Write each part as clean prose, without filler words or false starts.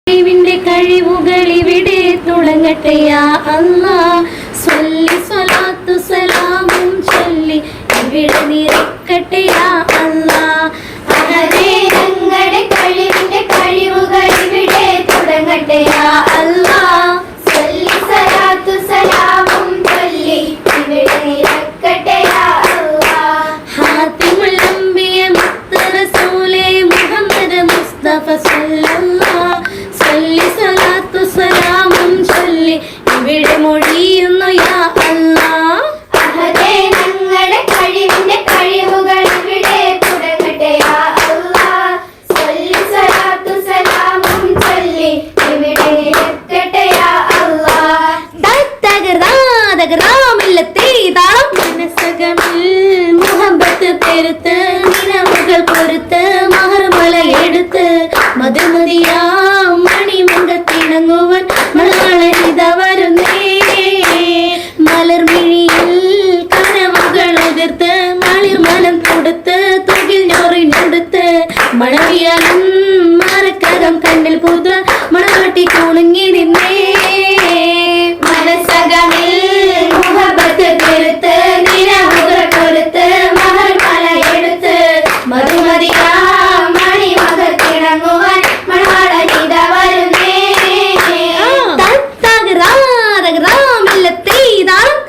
കഴിവുകൾ ഇവിടെ തുടങ്ങട്ടെ യാ അല്ലാഹ്. സ്വല്ലി സ്വലാത്തു സലാമും ചൊല്ലി ഇവിടെ നിറക്കട്ടെ യാ അല്ലാഹ്. അഹദേ ഞങ്ങളുടെ കഴിവിന്റെ കഴിവുകൾ ഇവിടെ തുടങ്ങട്ടെ യാ അല്ലാഹ്. സ്വല്ലി സ്വലാത്തു സലാമും ചൊല്ലി ഇവിടെ നിറക്കട്ടെ യാ അല്ലാഹ്. ഹാത്തിമുൽ അംബിയ മുത്ത് റസൂലേ മുഹമ്മദ് മുസ്തഫ സല്ലല്ലാഹ്. സ്വല്ലി സ്വലാത്തു സലാമും ചൊല്ലി ഇവിടെ മൊഴിയുന്നു യാ അല്ലാഹ്. അഹദേ ഞങ്ങളുടെ കഴിവിന്റെ കഴിവുകൾ ഇവിടെ തുടങ്ങട്ടെ യാ അല്ലാഹ്. സ്വല്ലി സ്വലാത്തു സലാമും ചൊല്ലി ഇവിടെ നിറക്കട്ടെ യാ അല്ലാഹ്. തകരാമില്ലത്തേതാളം മനസ്സകമിൽ മുഹബത്ത് പെരുത്ത് നിലവുകൾ പൊരുത്ത് മഹർമല എടുത്ത് മധുമതിയാ മണിമങ്കത്തിണങ്ങുവൻ മലയാളിത വരുന്നേ. മലർമിഴിയിൽ കനവുകൾ ഉതിർത്ത് മളിർമനം കൊടുത്ത് തുകിൽ ഞൊറിഞ്ഞെടുത്ത് മഴവിയാലും മരക്കരം കണ്ണിൽ പുത മണവാട്ടി കുണുങ്ങി നിന്നേ. മനസ്സകമിൽ മുഹബത്ത് പെരുത്ത് നിലവുകൾ പൊരുത്ത് മഹർമല എടുത്ത് മധുമതിയാ മണിമകത്തിണങ്ങുവാൻ മണവാളനിത വരുന്നേ.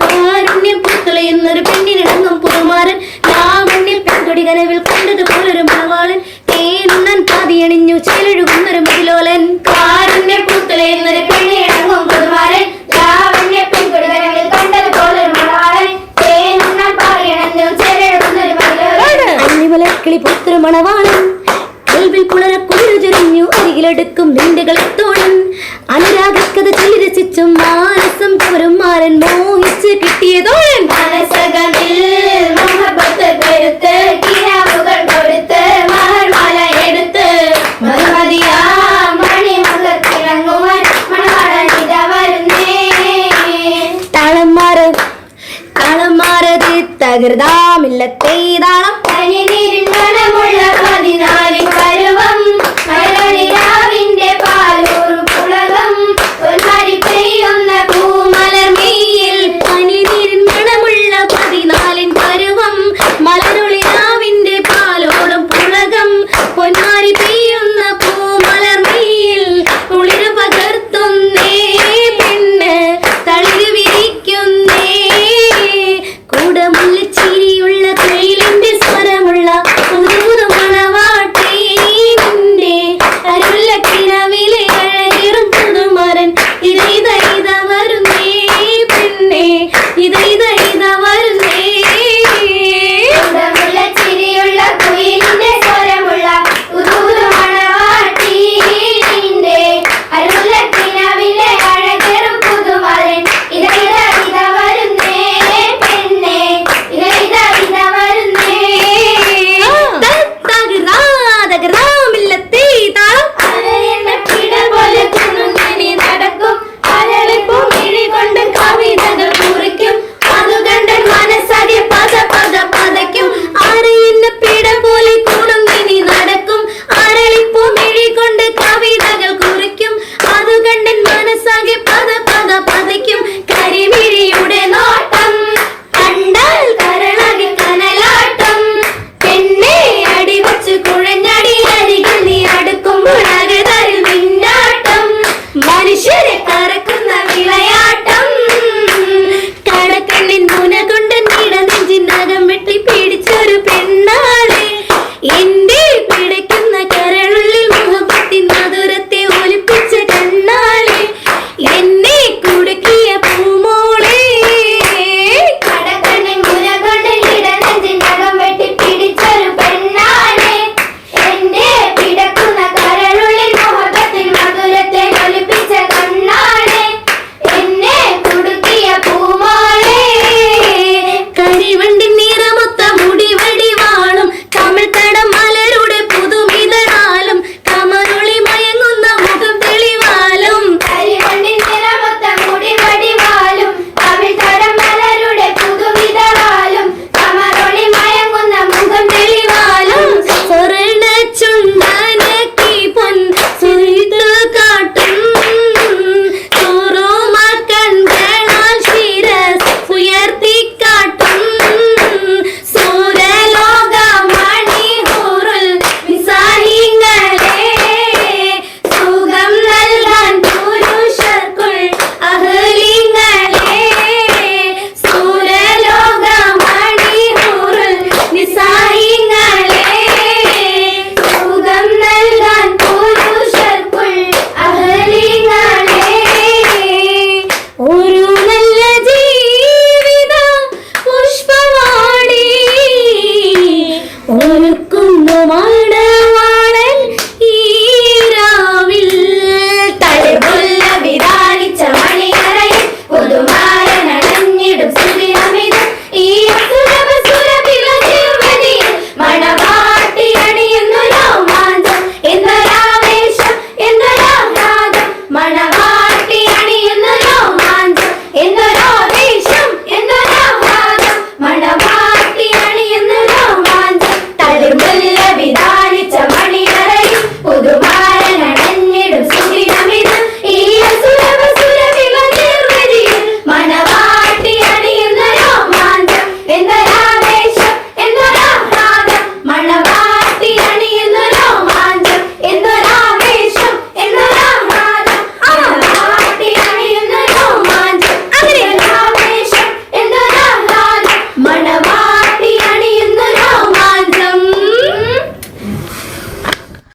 കാരുണ്യം പുത്തുളയുന്നൊരു പെണ്ണിനിടങ്ങും പുതുമാരൻ ലാവണ്യം പെൺകൊടി കനവിൽ കണ്ടതുപോലൊരു മണവാളൻ തേനുണ്ണൻ പാതിയണിഞ്ഞു ചേലൊഴുകുന്നൊരു മതിലോലൻ. കാരുണ്യം പുത്തുളയുന്നൊരു പെണ്ണിനിടങ്ങും പുതുമാരൻ ലാവണ്യ പെൺകൊടി കനവിൽ കണ്ടതുപോലൊരു മണവാളൻ തേനുണ്ണൻ പാതിയണിഞ്ഞു ചേലൊഴുകുന്നൊരു മതിലോലൻ. അന്നിമലക്കിളി പുത്തൊരു മണവാളൻ കൽവിൽ കുളിരചൊരിഞ്ഞു അരികിലെടുക്കും നിന്റെകളത്തോളൻ. അനുരാഗക്കഥ ചൊല്ലി രസിച്ചും മാനസം കവരും മാരൻ മോഹിച്ച് കിട്ടിയതോളൻ. മനസ്സകമിൽ മുഹബത്ത് പെരുത്ത് കിനാവുകൾ കൊടുത്ത് മഹർമല എടുത്ത് മധുമതിയാ മണിമകത്തിണങ്ങുവാൻ മണവാളനിത വരുന്നേ. താളമാരത് തകൃതാമില്ലത്തേതാളം കനിനീരിൻ മണമുള്ള 14 പരുവം മലയാളിരാവിന്റെ പാലൂർ പുളകം പൊന്മാരി പെയ്യുന്ന പൂമലർമേയിൽ പനിനീരിൻ മണമുള്ള 14 പരുവം മലരൊളിരാവിന്റെ പാലോടും പുളകം പൊന്മാരി പെയ്യുന്ന പൂമലർമേയിൽ കുളിര് പകർത്തുന്നേ പെണ്ണ് തളിര് വിരിക്കുന്നേ. കൂടമുള്ള ചിരിയുള്ള കയ്യിലിന്റെ സ്വരമുള്ള പുതു മണവാട്ടി ഒരുക്കുന്നു